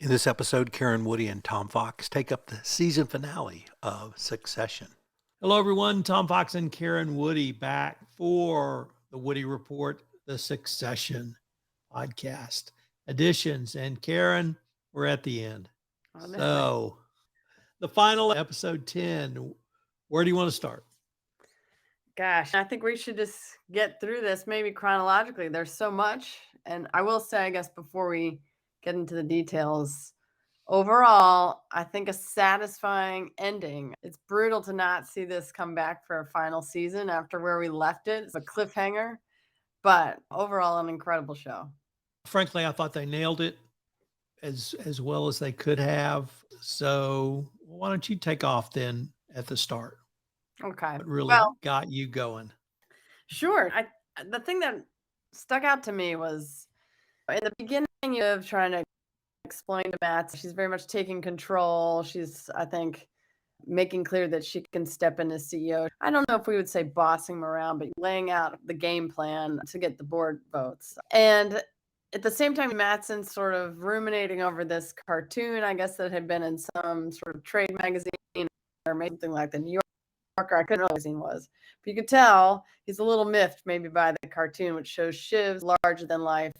In this episode, Karen Woody and Tom Fox take up the season finale of Succession. Hello, everyone. Tom Fox and Karen Woody back for the Woody Report, the Succession podcast editions. And Karen, we're at the end. So, the final episode 10, where do you want to start? Gosh, I think we should just get through this maybe chronologically. There's so much. And I will say, I guess, before we get into the details, overall, I think a satisfying ending. It's brutal to not see this come back for a final season after where we left it. It's a cliffhanger, but overall, an incredible show. Frankly, I thought they nailed it as well as they could have. So, why don't you take off then at the start? Okay. What really got you going? Sure. The thing that stuck out to me was in the beginning of trying to explain to Matt, she's very much taking control. She's, I think, making clear that she can step in as CEO. I don't know if we would say bossing him around, but laying out the game plan to get the board votes. And at the same time, Mattson's sort of ruminating over this cartoon, I guess, that had been in some sort of trade magazine or maybe something like the New Yorker. I couldn't know what magazine was. But you could tell he's a little miffed maybe by the cartoon, which shows Shiv's larger than life,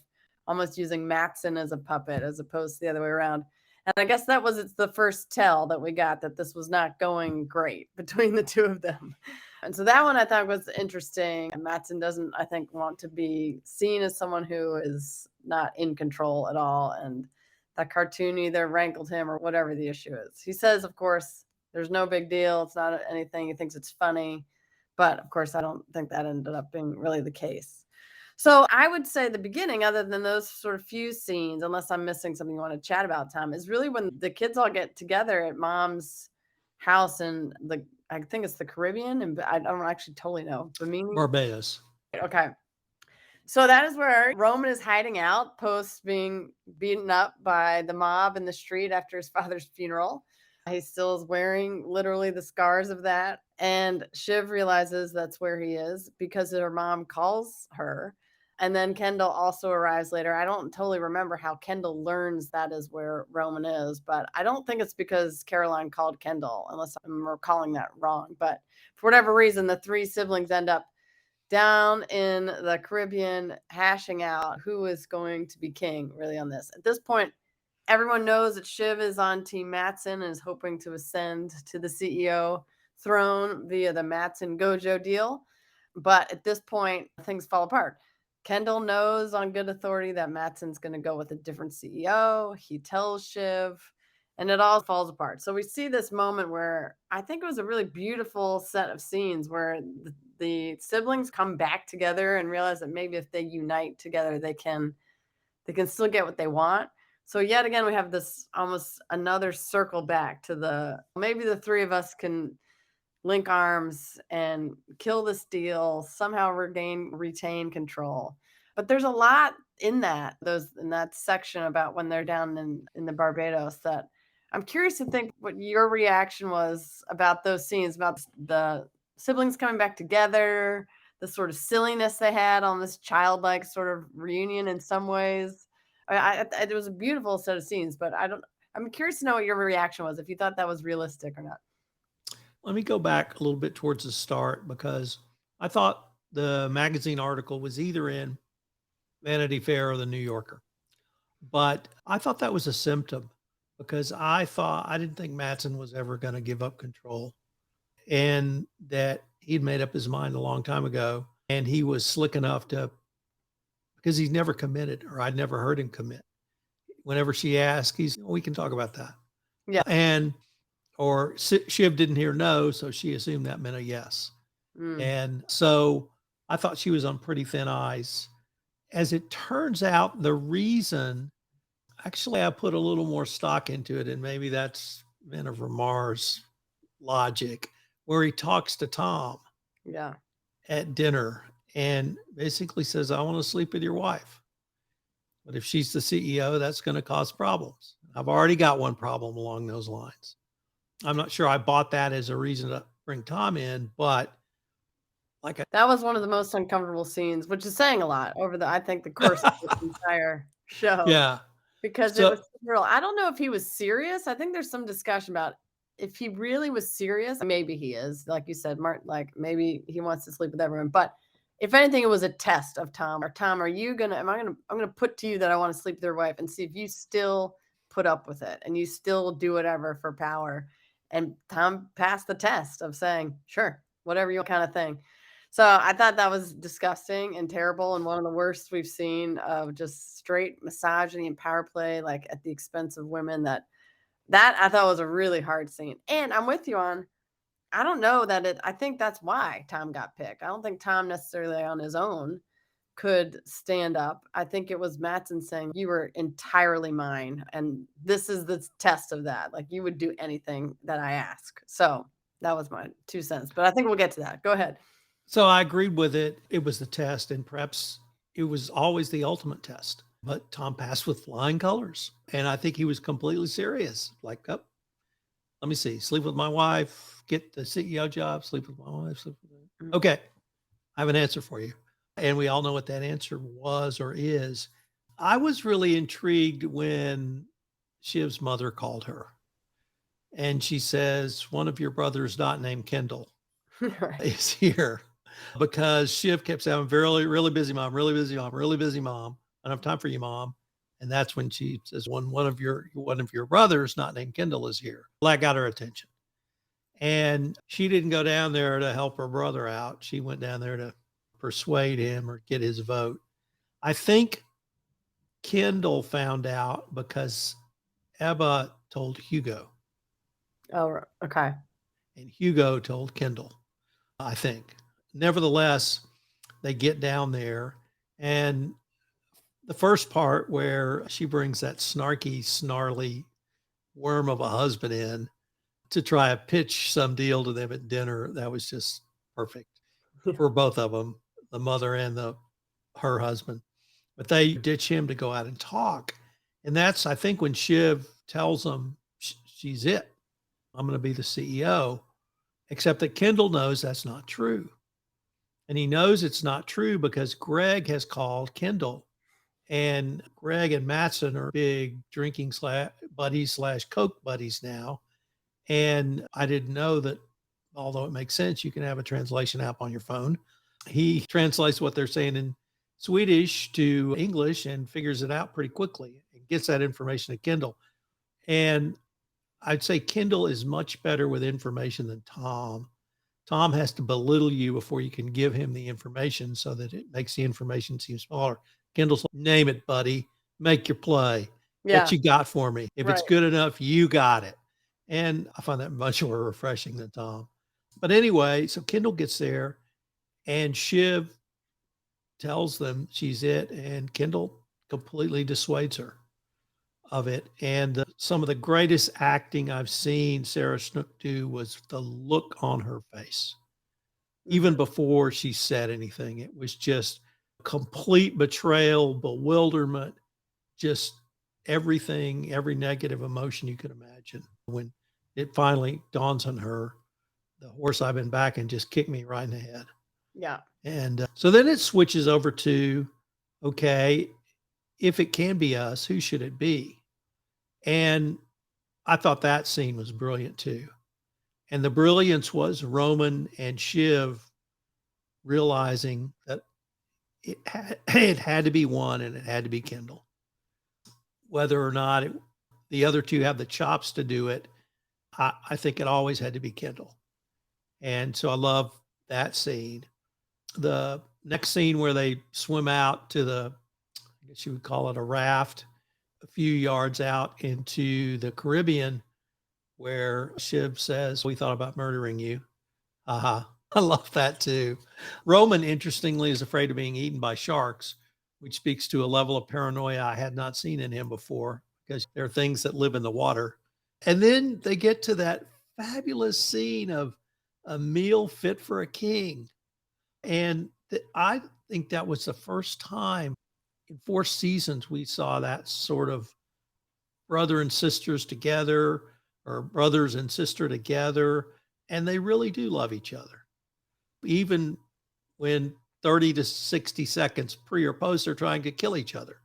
almost using Mattson as a puppet as opposed to the other way around. And I guess that was it's the first tell that we got that this was not going great between the two of them. And so that one I thought was interesting. Mattson doesn't, I think, want to be seen as someone who is not in control at all. And that cartoon either rankled him or whatever the issue is. He says, of course, there's no big deal. It's not anything. He thinks it's funny. But of course, I don't think that ended up being really the case. So I would say the beginning, other than those sort of few scenes, unless I'm missing something you want to chat about, Tom, is really when the kids all get together at Mom's house in I think it's the Caribbean, and I don't actually totally know. Barbados. Okay. So that is where Roman is hiding out post being beaten up by the mob in the street after his father's funeral. He still is wearing literally the scars of that. And Shiv realizes that's where he is because her mom calls her. And then Kendall also arrives later. I don't totally remember how Kendall learns that is where Roman is, but I don't think it's because Caroline called Kendall, unless I'm recalling that wrong. But for whatever reason, the three siblings end up down in the Caribbean hashing out who is going to be king really on this. At this point, everyone knows that Shiv is on Team Mattson and is hoping to ascend to the CEO throne via the Mattson Gojo deal. But at this point, things fall apart. Kendall knows on good authority that Mattson's going to go with a different CEO. He tells Shiv, and it all falls apart. So we see this moment where I think it was a really beautiful set of scenes where the siblings come back together and realize that maybe if they unite together, they can still get what they want. So yet again, we have this almost another circle back to maybe the three of us can link arms and kill this deal, somehow retain control. But there's a lot in that section about when they're down in the Barbados that I'm curious to think what your reaction was about those scenes, about the siblings coming back together, the sort of silliness they had on this childlike sort of reunion in some ways. It was a beautiful set of scenes, but I'm curious to know what your reaction was, if you thought that was realistic or not. Let me go back a little bit towards the start because I thought the magazine article was either in Vanity Fair or the New Yorker. But I thought that was a symptom because I didn't think Mattson was ever going to give up control and that he'd made up his mind a long time ago. And he was slick enough because he's never committed, or I'd never heard him commit. Whenever she asked, we can talk about that. Yeah. Or Shiv didn't hear no, so she assumed that meant a yes. And so I thought she was on pretty thin ice. As it turns out, the reason, actually, I put a little more stock into it, and maybe that's Men of Ramar's logic, where he talks to Tom at dinner and basically says, I want to sleep with your wife. But if she's the CEO, that's going to cause problems. I've already got one problem along those lines. I'm not sure I bought that as a reason to bring Tom in, but that was one of the most uncomfortable scenes, which is saying a lot over I think the course of this entire show. Yeah. Because it So was real. I don't know if he was serious. I think there's some discussion about if he really was serious, maybe he is, like you said, Martin, like maybe he wants to sleep with everyone. But if anything, it was a test of Tom. Or Tom, are you gonna I'm gonna put to you that I want to sleep with your wife and see if you still put up with it and you still do whatever for power. And Tom passed the test of saying, sure, whatever you kind of thing. So I thought that was disgusting and terrible and one of the worst we've seen of just straight misogyny and power play, like at the expense of women. That I thought was a really hard scene. And I'm with you on, I don't know that I think that's why Tom got picked. I don't think Tom necessarily on his own could stand up. I think it was Mattson saying, you were entirely mine. And this is the test of that. Like you would do anything that I ask. So that was my 2 cents. But I think we'll get to that. Go ahead. So I agreed with it. It was the test, and perhaps it was always the ultimate test. But Tom passed with flying colors. And I think he was completely serious. Like, oh, let me see, sleep with my wife, get the CEO job, sleep with my wife, sleep with me. Okay, I have an answer for you. And we all know what that answer was or is. I was really intrigued when Shiv's mother called her and she says, one of your brothers not named Kendall Right. is here because Shiv kept saying, I'm really, really busy, mom, really busy, mom, really busy, mom. I don't have time for you, mom. And that's when she says, one of your brothers, not named Kendall, is here. Well, that got her attention. And she didn't go down there to help her brother out. She went down there to persuade him or get his vote. I think Kendall found out because Ebba told Hugo, Oh, okay. and Hugo told Kendall, I think. Nevertheless, they get down there, and the first part where she brings that snarky, snarly worm of a husband in to try to pitch some deal to them at dinner, that was just perfect for both of them, the mother and her husband. But they ditch him to go out and talk. And that's, I think, when Shiv tells them she's it. I'm going to be the CEO. Except that Kendall knows that's not true. And he knows it's not true because Greg has called Kendall. And Greg and Mattson are big drinking buddies / Coke buddies now. And I didn't know that, although it makes sense, you can have a translation app on your phone. He translates what they're saying in Swedish to English and figures it out pretty quickly and gets that information to Kendall. And I'd say Kendall is much better with information than Tom. Tom has to belittle you before you can give him the information so that it makes the information seem smaller. Kendall's like, name it, buddy. Make your play. Yeah. What you got for me? If it's Right. good enough, you got it. And I find that much more refreshing than Tom. But anyway, so Kendall gets there and Shiv tells them she's it, and Kendall completely dissuades her of it. And some of the greatest acting I've seen Sarah Snook do was the look on her face. Even before she said anything, it was just complete betrayal, bewilderment, just everything, every negative emotion you could imagine. When it finally dawns on her, the horse I've been backing just kicked me right in the head. Yeah. And so then it switches over to, okay, if it can be us, who should it be? And I thought that scene was brilliant too. And the brilliance was Roman and Shiv realizing that it had to be one and it had to be Kendall. Whether or not the other two have the chops to do it, I think it always had to be Kendall. And so I love that scene. The next scene where they swim out to I guess you would call it a raft, a few yards out into the Caribbean, where Shiv says, we thought about murdering you. Uh-huh. I love that too. Roman, interestingly, is afraid of being eaten by sharks, which speaks to a level of paranoia I had not seen in him before, because there are things that live in the water. And then they get to that fabulous scene of a meal fit for a king. And I think that was the first time in 4 seasons we saw that sort of brother and sisters together or brothers and sister together. And they really do love each other. Even when 30 to 60 seconds pre or post, they're trying to kill each other.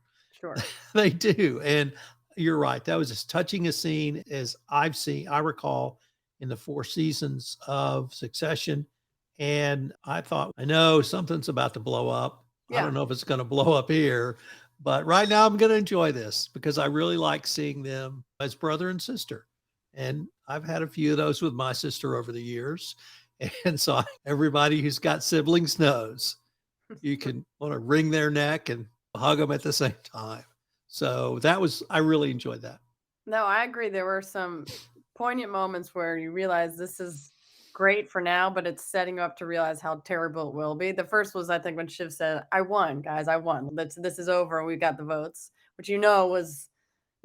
Sure. They do, and you're right. That was as touching a scene as I recall in the 4 seasons of Succession, and I thought, "I know something's about to blow up. I Yeah. don't know if it's gonna blow up here, but right now I'm gonna enjoy this because I really like seeing them as brother and sister." And I've had a few of those with my sister over the years, and so everybody who's got siblings knows you can wanna wring their neck and hug them at the same time. So that was I really enjoyed that. No, I agree. There were some poignant moments where you realize this is great for now, but it's setting you up to realize how terrible it will be. The first was, I think, when Shiv said, "I won, guys. I won. This is over. We got the votes," which was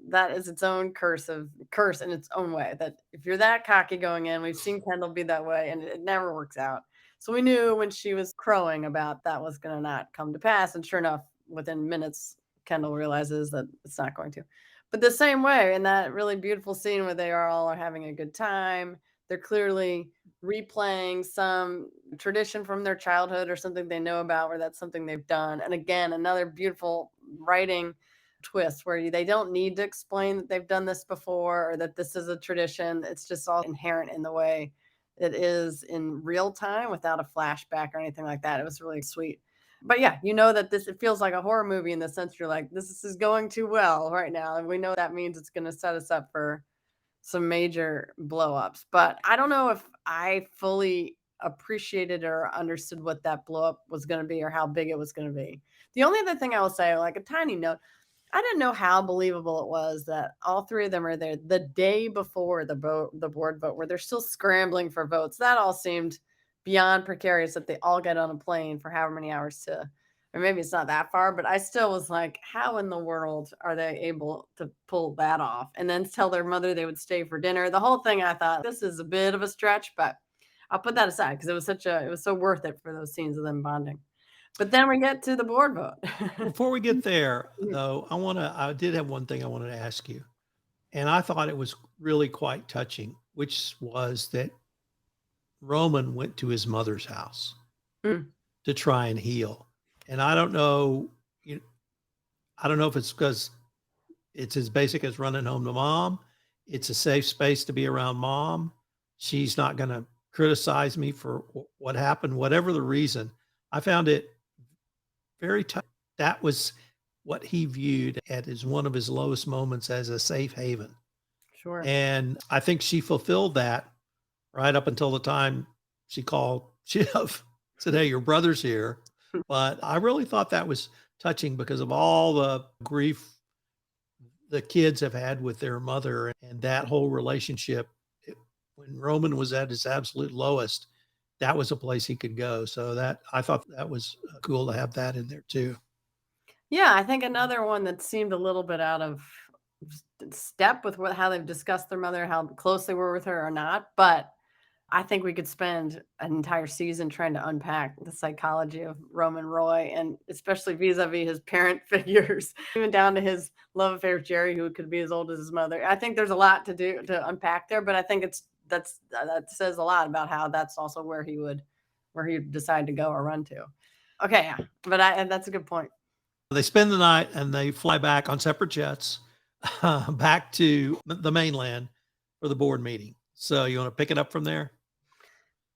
that is its own curse in its own way. That if you're that cocky going in, we've seen Kendall be that way, and it never works out. So we knew when she was crowing about that was going to not come to pass, and sure enough, within minutes, Kendall realizes that it's not going to. But the same way, in that really beautiful scene where they are all are having a good time, they're clearly replaying some tradition from their childhood or something they know about, where that's something they've done. And again, another beautiful writing twist where they don't need to explain that they've done this before or that this is a tradition. It's just all inherent in the way it is in real time without a flashback or anything like that. It was really sweet. But yeah, you know that this it feels like a horror movie in the sense you're like, this is going too well right now. And we know that means it's going to set us up for some major blow ups. But I don't know if I fully appreciated or understood what that blow up was going to be or how big it was going to be. The only other thing I will say, like a tiny note, I didn't know how believable it was that all 3 of them are there the day before the board vote, where they're still scrambling for votes. That all seemed beyond precarious that they all get on a plane for however many hours to, or maybe it's not that far, but I still was like, how in the world are they able to pull that off? And then tell their mother they would stay for dinner. The whole thing, I thought this is a bit of a stretch, but I'll put that aside because it was so worth it for those scenes of them bonding. But then we get to the board vote. Before we get there, though, I did have one thing I wanted to ask you, and I thought it was really quite touching, which was that Roman went to his mother's house Mm, to try and heal. And you I don't know if it's because it's as basic as running home to mom. It's a safe space to be around mom. She's not gonna criticize me for what happened, whatever the reason. I found it very tough. That was what he viewed at as one of his lowest moments as a safe haven. sure. And I think she fulfilled that right up until the time she called Shiv, said, "Hey, your brother's here." But I really thought that was touching because of all the grief the kids have had with their mother and that whole relationship. When Roman was at his absolute lowest, that was a place he could go. So that I thought that was cool to have that in there too. Yeah, I think another one that seemed a little bit out of step with how they've discussed their mother, how close they were with her or not. But I think we could spend an entire season trying to unpack the psychology of Roman Roy, and especially vis-a-vis his parent figures, even down to his love affair with Jerry, who could be as old as his mother. I think there's a lot to do to unpack there, but I think that says a lot about how that's also where he would decide to go or run to. Okay, yeah, but and that's a good point. They spend the night and they fly back on separate jets back to the mainland for the board meeting. So you want to pick it up from there?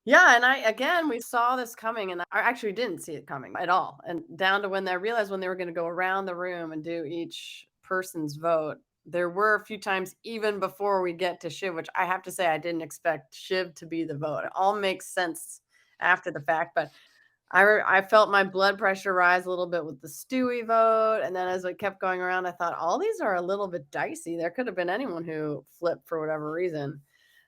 Yeah, and I again, we saw this coming, and I actually didn't see it coming at all. And down to when I realized when they were going to go around the room and do each person's vote, there were a few times even before we get to Shiv, which I have to say I didn't expect Shiv to be the vote. It all makes sense after the fact, but I felt my blood pressure rise a little bit with the Stewie vote, and then as it kept going around, I thought all these are a little bit dicey. There could have been anyone who flipped for whatever reason.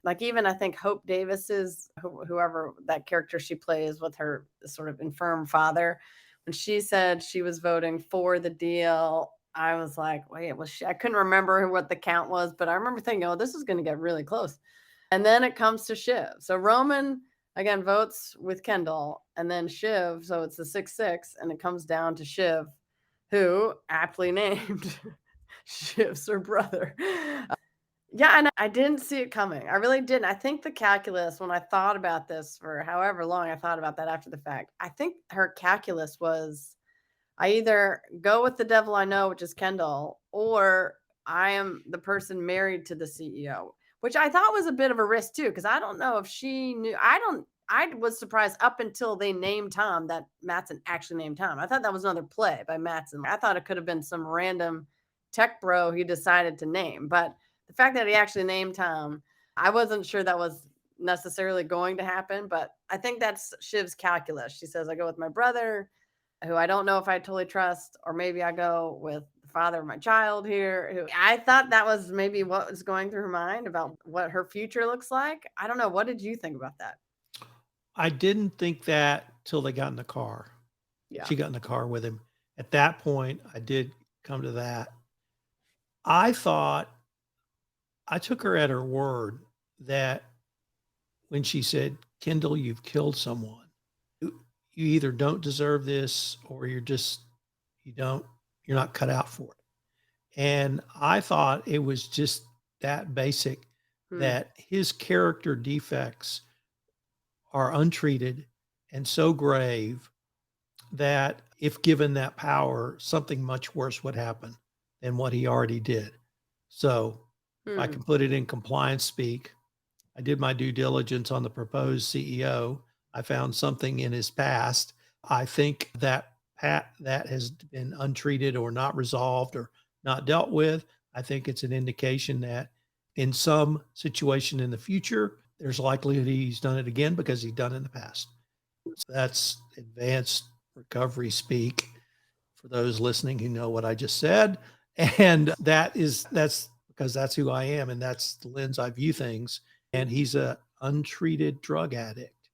Like even I think Hope Davis's whoever that character she plays with her sort of infirm father, when she said she was voting for the deal, I was like, wait, was she? I couldn't remember what the count was, but I remember thinking, oh, this is going to get really close. And then it comes to Shiv. So Roman again votes with Kendall, and then Shiv. So it's the 6-6, and it comes down to Shiv, who aptly named Shiv's her brother. Yeah, and I didn't see it coming. I really didn't. I think the calculus, when I thought about this for however long I thought about that after the fact, I think her calculus was I either go with the devil I know, which is Kendall, or I am the person married to the CEO, which I thought was a bit of a risk too, because I don't know if she knew. I was surprised up until they named Tom that Matson actually named Tom. I thought that was another play by Matson. I thought it could have been some random tech bro he decided to name. But the fact that he actually named Tom, I wasn't sure that was necessarily going to happen. But I think that's Shiv's calculus. She says, I go with my brother, who I don't know if I totally trust, or maybe I go with the father of my child here, who I thought that was maybe what was going through her mind about what her future looks like. I don't know. What did you think about that? I didn't think that till they got in the car. Yeah. She got in the car with him. At that point, I did come to that. I thought I took her at her word that when she said, Kendall, you've killed someone. You either don't deserve this or you don't, you're not cut out for it. And I thought it was just that basic, Hmm. that his character defects are untreated and so grave that if given that power, something much worse would happen than what he already did. So if I Hmm. can put it in compliance speak, I did my due diligence on the proposed CEO. I found something in his past. I think that that has been untreated or not resolved or not dealt with. I think it's an indication that in some situation in the future, there's likelihood he's done it again because he's done it in the past. So that's advanced recovery speak for those listening who know what I just said. And that's because that's who I am and that's the lens I view things. And he's a untreated drug addict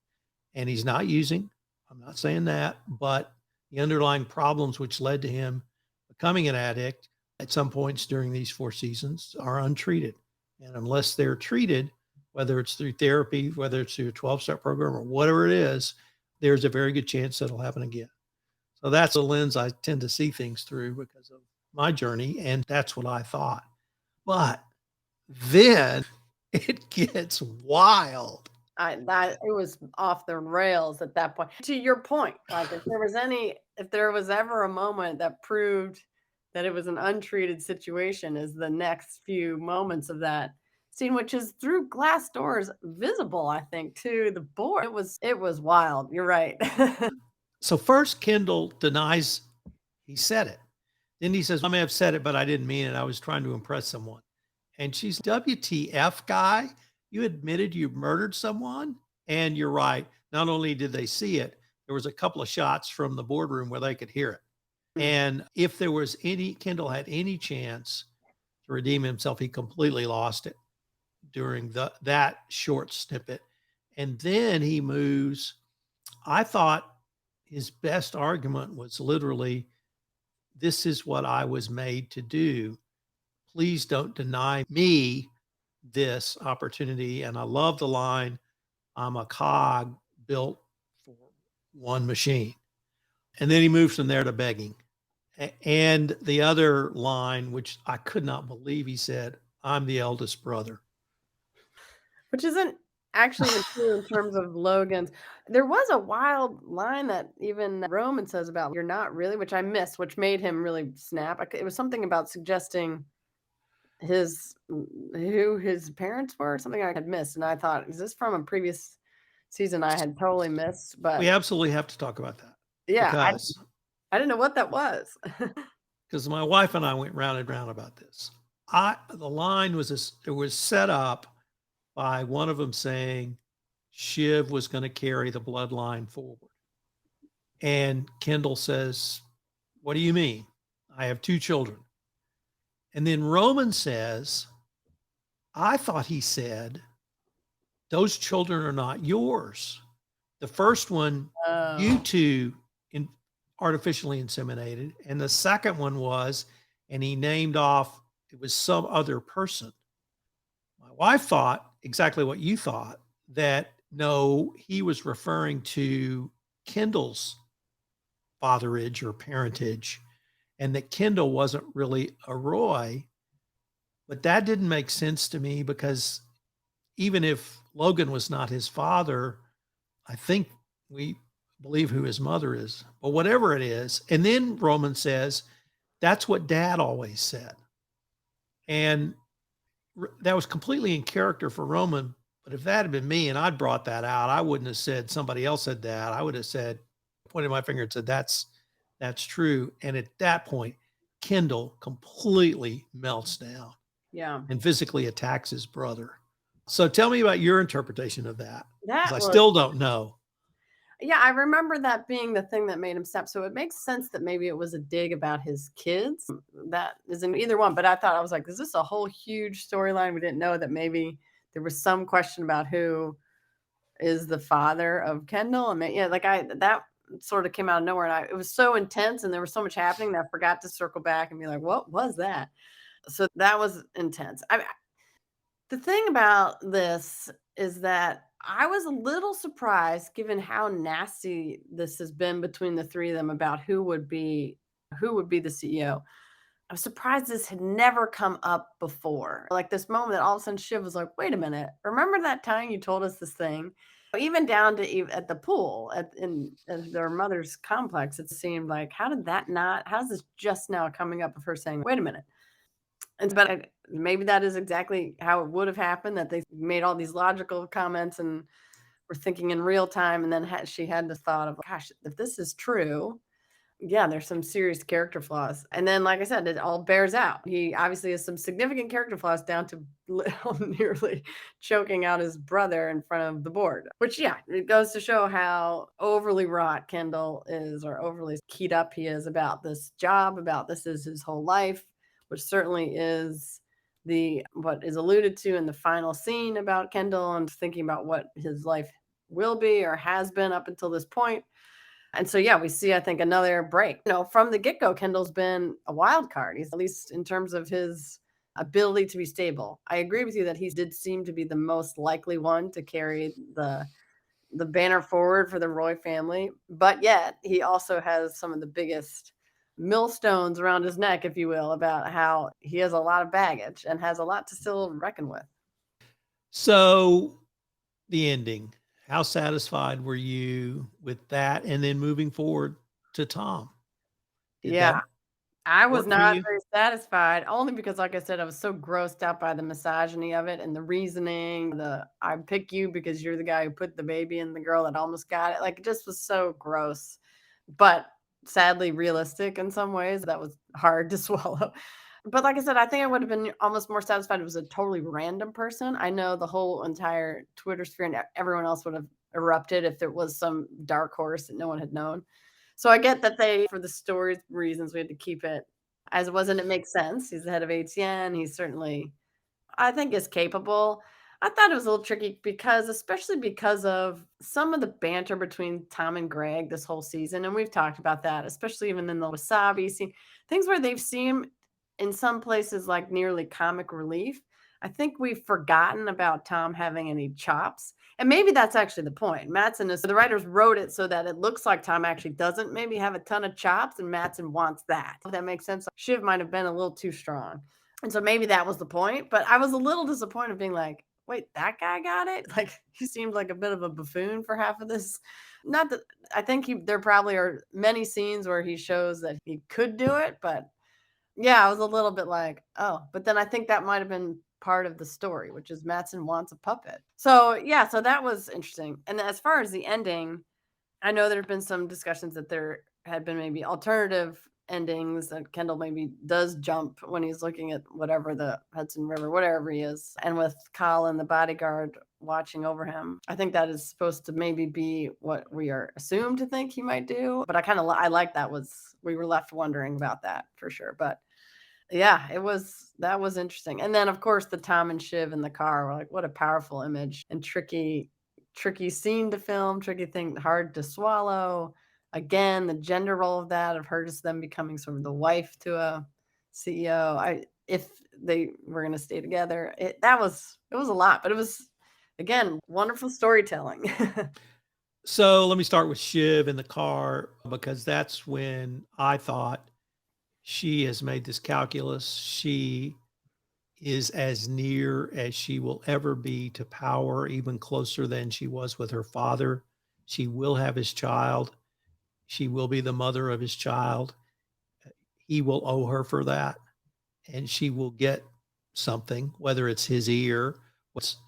and he's not using. I'm not saying that, but the underlying problems which led to him becoming an addict at some points during these 4 seasons are untreated. And unless they're treated, whether it's through therapy, whether it's through a 12-step program or whatever it is, there's a very good chance that'll happen again. So that's the lens I tend to see things through because of my journey. And that's what I thought. But then it gets wild. That it was off the rails at that point. To your point, like if there was ever a moment that proved that it was an untreated situation, is the next few moments of that scene, which is through glass doors visible, I think, to the board. It was wild. You're right. So first, Kendall denies he said it. Then he says, I may have said it, but I didn't mean it. I was trying to impress someone. And she's WTF guy. You admitted you murdered someone. And you're right. Not only did they see it, there was a couple of shots from the boardroom where they could hear it. And if there was Kendall had any chance to redeem himself, he completely lost it during that short snippet. And then he moves. I thought his best argument was literally, this is what I was made to do. Please don't deny me this opportunity. And I love the line, I'm a cog built for one machine. And then he moves from there to begging. And the other line, which I could not believe, he said, I'm the eldest brother. Which isn't actually even true in terms of Logan's. There was a wild line that even Roman says about "You're not really," which I missed, which made him really snap. It was something about suggesting his who his parents were, something I had missed, and I thought, "Is this from a previous season I had totally missed?" We But absolutely have to talk about that yeah, because I didn't know what that was. because my wife and I went round and round about this. The line was it was set up by one of them saying Shiv was going to carry the bloodline forward. And Kendall says, what do you mean? I have 2 children. And then Roman says, I thought he said, those children are not yours. The first one, you Oh. two artificially inseminated. And the second one was, and he named off, it was some other person. My wife thought exactly what you thought, that no, he was referring to Kendall's fatherage or parentage, and that Kendall wasn't really a Roy. But that didn't make sense to me because even if Logan was not his father, I think we believe who his mother is, but whatever it is. And then Roman says, that's what dad always said. And that was completely in character for Roman. But if that had been me and I'd brought that out, I wouldn't have said somebody else said that. I would have said, pointed my finger and said, that's true. And at that point, Kendall completely melts down Yeah. and physically attacks his brother. So tell me about your interpretation of that, because That I was still don't know. Yeah, I remember that being the thing that made him stop. So it makes sense that maybe it was a dig about his kids. That isn't either one, but I was like, is this a whole huge storyline? We didn't know that maybe there was some question about who is the father of Kendall. I mean, yeah, that sort of came out of nowhere, and it was so intense, and there was so much happening that I forgot to circle back and be like, what was that? So that was intense. The thing about this is that I was a little surprised given how nasty this has been between the three of them about who would be the CEO. I'm surprised this had never come up before. Like this moment that all of a sudden Shiv was like, "Wait a minute, remember that time you told us this thing?" Even down to at the pool at their mother's complex, it seemed like, how did that not? How's this just now coming up of her saying, "Wait a minute"? Maybe that is exactly how it would have happened, that they made all these logical comments and were thinking in real time, and then she had the thought of, gosh, if this is true, yeah, there's some serious character flaws. And then, like I said, it all bears out. He obviously has some significant character flaws down to nearly choking out his brother in front of the board, which, yeah, it goes to show how overly wrought Kendall is, or overly keyed up he is about this job, about this is his whole life, which certainly is what is alluded to in the final scene about Kendall and thinking about what his life will be or has been up until this point. And so, yeah, we see, I think, another break. From the get go, Kendall's been a wild card. He's, at least in terms of his ability to be stable. I agree with you that he did seem to be the most likely one to carry the banner forward for the Roy family. But yet, he also has some of the biggest millstones around his neck, if you will, about how he has a lot of baggage and has a lot to still reckon with. So the ending, how satisfied were you with that? And then moving forward to Tom, did Yeah. that I was work for not you? very satisfied, only because, like I said, I was so grossed out by the misogyny of it and the reasoning, "I pick you because you're the guy who put the baby in the girl that almost got it." Like, it just was so gross, but sadly realistic in some ways. That was hard to swallow. But like I said, I think I would have been almost more satisfied if it was a totally random person. I know the whole entire Twitter sphere and everyone else would have erupted if there was some dark horse that no one had known. So I get that for the story reasons, we had to keep it as it was, and it makes sense. He's the head of ATN. He's certainly, I think, is capable. I thought it was a little tricky especially because of some of the banter between Tom and Greg this whole season. And we've talked about that, especially even in the Wasabi scene, things where they've seemed in some places like nearly comic relief. I think we've forgotten about Tom having any chops. And maybe that's actually the point. The writers wrote it so that it looks like Tom actually doesn't maybe have a ton of chops, and Mattson wants that. If that makes sense. Shiv might have been a little too strong. And so maybe that was the point. But I was a little disappointed being like, wait, that guy got it? Like, he seemed like a bit of a buffoon for half of this. Not that I think there probably are many scenes where he shows that he could do it, but yeah, I was a little bit like, oh, but then I think that might have been part of the story, which is Mattson wants a puppet. So yeah, so that was interesting. And as far as the ending, I know there have been some discussions that there had been maybe alternative endings, that Kendall maybe does jump when he's looking at whatever, the Hudson River, whatever he is, and with Colin, the bodyguard, watching over him. I think that is supposed to maybe be what we are assumed to think he might do. But I like we were left wondering about that for sure. But yeah, that was interesting. And then of course the Tom and Shiv in the car were like, what a powerful image and tricky scene to film, tricky thing, hard to swallow. Again, the gender role of that, of her just them becoming sort of the wife to a CEO. If they were going to stay together, it was a lot, but it was, again, wonderful storytelling. So let me start with Shiv in the car, because that's when I thought she has made this calculus. She is as near as she will ever be to power, even closer than she was with her father. She will have his child. She will be the mother of his child. He will owe her for that, and she will get something, whether it's his ear,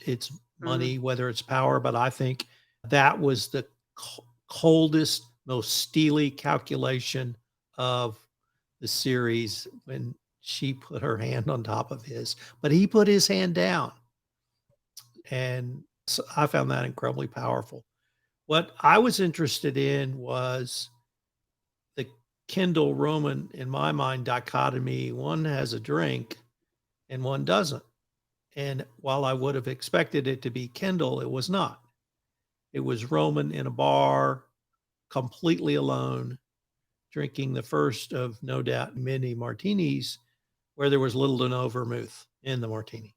it's money, whether it's power. But I think that was the coldest, most steely calculation of the series when she put her hand on top of his, but he put his hand down. And so I found that incredibly powerful. What I was interested in was the Kendall Roman, in my mind, dichotomy. One has a drink and one doesn't. And while I would have expected it to be Kendall, it was not. It was Roman in a bar, completely alone, drinking the first of no doubt many martinis where there was little to no vermouth in the martini.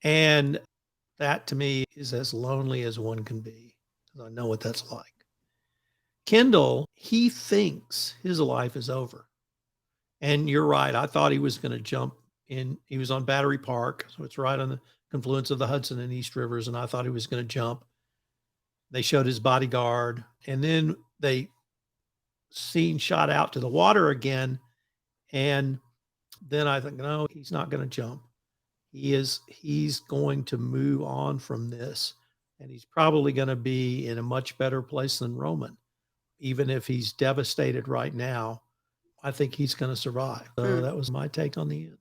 And that to me is as lonely as one can be, because I know what that's like. Kendall, he thinks his life is over. And you're right. I thought he was going to jump in. He was on Battery Park, so it's right on the confluence of the Hudson and East Rivers. And I thought he was going to jump. They showed his bodyguard, and then they seen shot out to the water again. And then I think, no, he's not going to jump. He's going to move on from this. And he's probably going to be in a much better place than Roman. Even if he's devastated right now, I think he's going to survive. So that was my take on the end.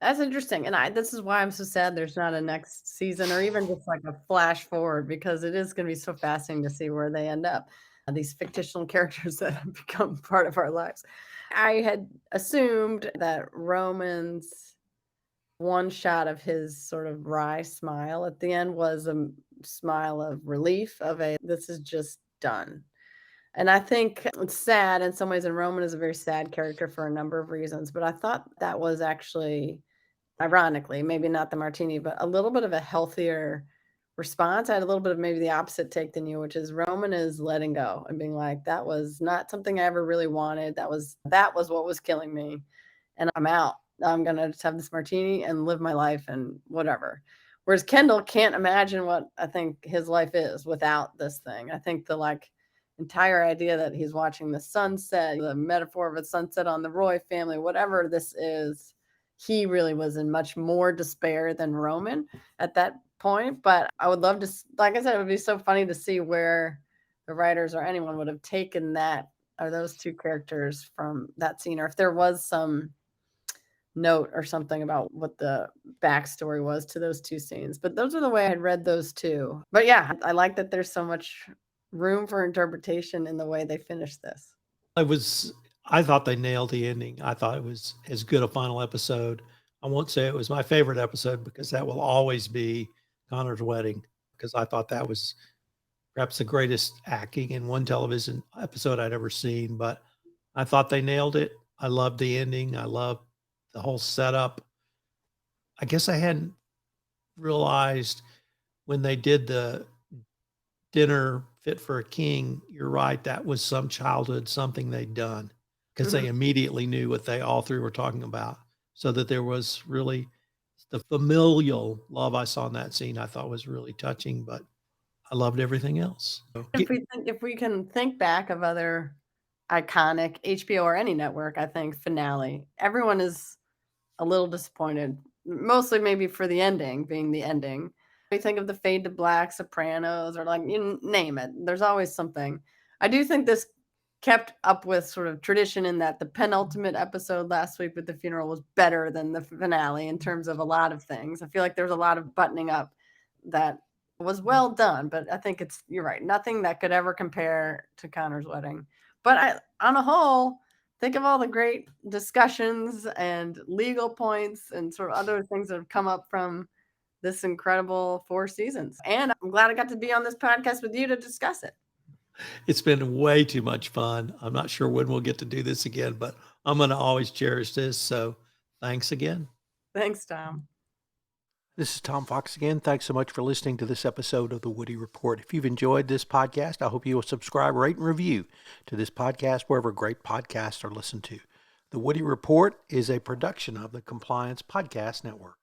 That's interesting. And this is why I'm so sad there's not a next season or even just like a flash forward, because it is going to be so fascinating to see where they end up. These fictional characters that have become part of our lives. I had assumed that Roman's one shot of his sort of wry smile at the end was a smile of relief, this is just done. And I think it's sad in some ways, and Roman is a very sad character for a number of reasons, but I thought that was actually, ironically, maybe not the martini, but a little bit of a healthier response. I had a little bit of maybe the opposite take than you, which is Roman is letting go and being like, that was not something I ever really wanted. That was what was killing me. And I'm out. I'm going to just have this martini and live my life and whatever. Whereas Kendall can't imagine what I think his life is without this thing. I think the entire idea that he's watching the sunset, the metaphor of a sunset on the Roy family, whatever this is, he really was in much more despair than Roman at that point. But I would love to, like I said, it would be so funny to see where the writers or anyone would have taken that or those two characters from that scene, or if there was some note or something about what the backstory was to those two scenes. But those are the way I had read those two. But yeah, I like that there's so much room for interpretation in the way they finished this. I thought they nailed the ending. I thought it was as good a final episode. I won't say it was my favorite episode, because that will always be Connor's wedding, because I thought that was perhaps the greatest acting in one television episode I'd ever seen. But I thought they nailed it. I loved the ending. I loved the whole setup. I guess I hadn't realized when they did the dinner Fit for a King, you're right, that was some childhood, something they'd done, because they immediately knew what they all three were talking about. So that there was really the familial love I saw in that scene, I thought was really touching, but I loved everything else. So, if we can think back of other iconic HBO or any network, I think finale, everyone is a little disappointed, mostly maybe for the ending being the ending. We think of the Fade to Black, Sopranos, or you name it. There's always something. I do think this kept up with sort of tradition in that the penultimate episode last week with the funeral was better than the finale in terms of a lot of things. I feel like there's a lot of buttoning up that was well done, but I think you're right. Nothing that could ever compare to Connor's wedding. But on a whole, think of all the great discussions and legal points and sort of other things that have come up from this incredible 4 seasons. And I'm glad I got to be on this podcast with you to discuss it. It's been way too much fun. I'm not sure when we'll get to do this again, but I'm going to always cherish this. So thanks again. Thanks, Tom. This is Tom Fox again. Thanks so much for listening to this episode of The Woody Report. If you've enjoyed this podcast, I hope you will subscribe, rate, and review to this podcast wherever great podcasts are listened to. The Woody Report is a production of the Compliance Podcast Network.